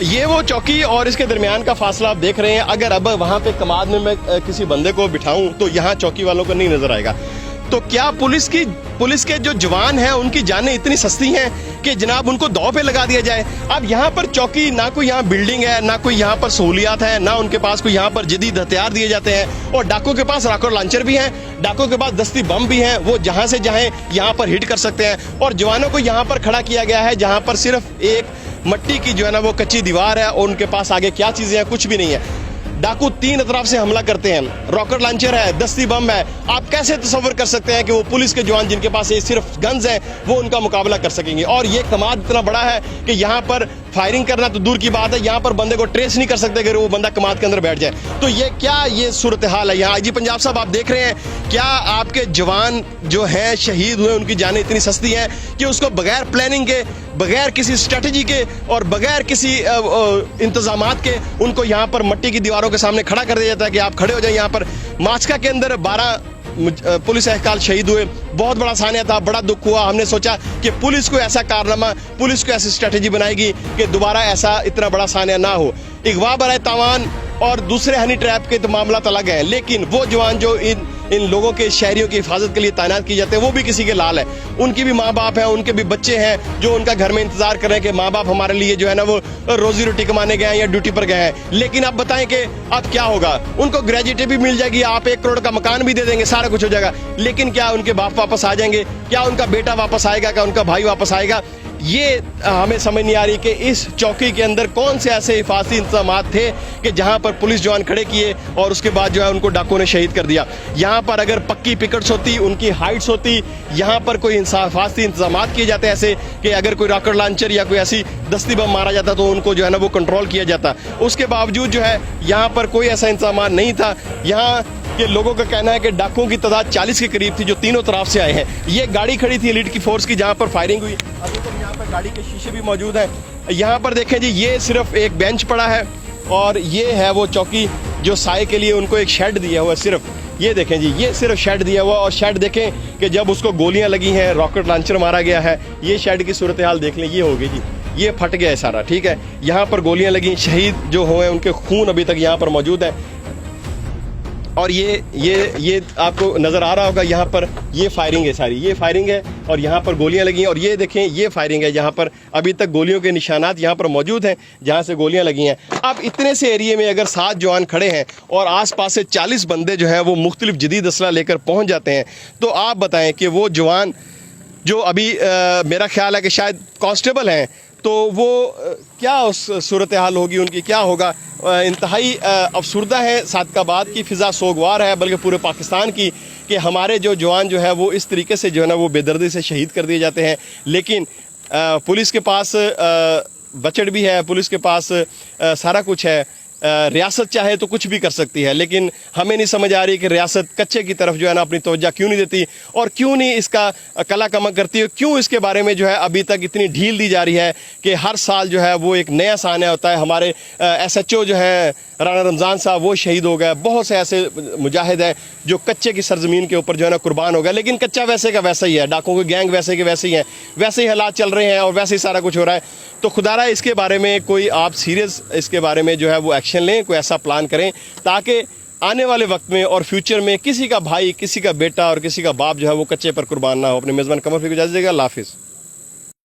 ये वो चौकी और इसके दरमियान का फासला आप देख रहे हैं। अगर अब वहाँ पे कमाद में मैं किसी बंदे को बिठाऊं तो यहाँ चौकी वालों को नहीं नजर आएगा। तो क्या पुलिस के जो जवान हैं उनकी जानें इतनी सस्ती हैं कि जनाब उनको दांव पे लगा दिया जाए? अब यहाँ पर चौकी, ना कोई यहाँ बिल्डिंग है, ना कोई यहाँ पर सहूलियात है, ना उनके पास कोई यहाँ पर जदीद हथियार दिए जाते हैं। और डाकुओं के पास रॉकेट लॉन्चर भी हैं, डाकुओं के पास दस्ती बम भी हैं, वो जहाँ से चाहें यहाँ पर हिट कर सकते हैं। और जवानों को यहाँ पर खड़ा किया गया है जहाँ पर सिर्फ एक मट्टी की जो है ना वो कच्ची दीवार है और उनके पास आगे क्या चीजें हैं, कुछ भी नहीं है। डाकू तीन तरफ से हमला करते हैं, रॉकेट लॉन्चर है, दस्ती बम है। आप कैसे तस्वर कर सकते हैं कि वो पुलिस के जवान जिनके पास ये सिर्फ गन्स हैं वो उनका मुकाबला कर सकेंगे? और ये कमाद इतना बड़ा है कि यहाँ पर फायरिंग करना तो दूर की बात है, यहाँ पर बंदे को ट्रेस नहीं कर सकते अगर वो बंदा कमाद के अंदर बैठ जाए। तो ये सूरत हाल है यहाँ। आईजी पंजाब साहब, आप देख रहे हैं, क्या आपके जवान जो हैं शहीद हुए उनकी जानें इतनी सस्ती हैं कि उसको बगैर प्लानिंग के, बगैर किसी स्ट्रेटजी के और बगैर किसी इंतजामात के उनको यहाँ पर मट्टी की दीवारों के सामने खड़ा कर दिया जाता है कि आप खड़े हो जाए। यहाँ पर माचका के अंदर 12 पुलिस एहलकार शहीद हुए, बहुत बड़ा सानिया था, बड़ा दुख हुआ। हमने सोचा कि पुलिस को ऐसा कारनामा, पुलिस को ऐसी स्ट्रेटजी बनाएगी कि दोबारा ऐसा इतना बड़ा सानिया ना हो। अगवा बराए तावान और दूसरे हनी ट्रैप के तो मामला अलग है, लेकिन वो जवान जो इन लोगों के, शहरियों की हिफाजत के लिए तैनात किए जाते हैं वो भी किसी के लाल है। उनकी भी माँ बाप हैं, उनके भी बच्चे हैं जो उनका घर में इंतजार कर रहे हैं कि माँ बाप हमारे लिए जो है ना वो रोजी रोटी कमाने गए हैं या ड्यूटी पर गए हैं। लेकिन अब बताएं कि अब क्या होगा? उनको ग्रेजुएटी भी मिल जाएगी, आप 1 करोड़ का मकान भी दे देंगे, सारा कुछ हो जाएगा, लेकिन क्या उनके बाप वापस आ जाएंगे? क्या उनका बेटा वापस आएगा? क्या उनका भाई वापस आएगा? ये हमें समझ नहीं आ रही कि इस चौकी के अंदर कौन से ऐसे हिफाजती इंतजाम थे कि जहां पर पुलिस जवान खड़े किए और उसके बाद जो है उनको डाकुओं ने शहीद कर दिया। यहां पर अगर पक्की पिकेट्स होती, उनकी हाइट्स होती, यहां पर कोई हिफाजती इंतजाम किए जाते ऐसे कि अगर कोई रॉकेट लॉन्चर या कोई ऐसी दस्ती बम मारा जाता तो उनको जो है ना वो कंट्रोल किया जाता। उसके बावजूद जो है यहाँ पर कोई ऐसा इंतजाम नहीं था। यहाँ के लोगों का कहना है कि डाकुओं की तादाद 40 के करीब थी जो तीनों तरफ से आए हैं। ये गाड़ी खड़ी थी एलीट की फोर्स की जहां पर फायरिंग हुई। अभी तक यहाँ पर गाड़ी के शीशे भी मौजूद हैं। यहाँ पर देखें जी, ये सिर्फ एक बेंच पड़ा है और ये है वो चौकी जो साए के लिए उनको एक शेड दिया हुआ है। सिर्फ ये देखें जी, ये सिर्फ शेड दिया हुआ। और शेड देखें कि जब उसको गोलियां लगी हैं, रॉकेट लॉन्चर मारा गया है, ये शेड की सूरत हाल देख लें, ये हो गई जी, ये फट गया है सारा, ठीक है। यहाँ पर गोलियां लगी, शहीद जो हुए उनके खून अभी तक यहाँ पर मौजूद है। और ये आपको नजर आ रहा होगा, यहाँ पर ये फायरिंग है सारी, ये फायरिंग है और यहाँ पर गोलियां लगी हैं। और ये देखें, ये फायरिंग है, यहाँ पर अभी तक गोलियों के निशानात यहाँ पर मौजूद हैं जहाँ से गोलियां लगी हैं। अब इतने से एरिए में अगर 7 जवान खड़े हैं और आसपास से 40 बंदे जो हैं वो मुख्तलिफ जदीद असला लेकर पहुँच जाते हैं, तो आप बताएं कि वो जवान जो अभी मेरा ख्याल है कि शायद कांस्टेबल हैं, तो वो क्या उस सूरत हाल होगी उनकी, क्या होगा? इंतहाई अफसुर्दा है। सादकाबाद की फ़िज़ा सोगवार है, बल्कि पूरे पाकिस्तान की, कि हमारे जो जवान जो है वो इस तरीके से जो है ना वो बेदर्दी से शहीद कर दिए जाते हैं। लेकिन पुलिस के पास बजट भी है, पुलिस के पास सारा कुछ है, रियासत चाहे तो कुछ भी कर सकती है, लेकिन हमें नहीं समझ आ रही कि रियासत कच्चे की तरफ जो है ना अपनी तवज्जो क्यों नहीं देती और क्यों नहीं इसका कला कमा करती है, क्यों इसके बारे में जो है अभी तक इतनी ढील दी जा रही है कि हर साल जो है वो एक नया सानिया होता है। हमारे SHO जो है राना रमज़ान साहब वो शहीद हो गए, बहुत से ऐसे मुजाहिद हैं जो कच्चे की सरजमीन के ऊपर जो है ना कुर्बान हो गए, लेकिन कच्चा वैसे का वैसा ही है, डाकुओं के गैंग वैसे के वैसे ही हैं, वैसे ही हालात चल रहे हैं और वैसे ही सारा कुछ हो रहा है। तो खुदारा इसके बारे में कोई आप सीरियस इसके बारे में जो है वो एक्शन लें, कोई ऐसा प्लान करें ताकि आने वाले वक्त में और फ्यूचर में किसी का भाई, किसी का बेटा और किसी का बाप जो है वो कच्चे पर कुर्बान ना हो। अपने मेज़बान कमर फी को इजाज़त दीजिएगा। अल्लाह हाफ़िज़।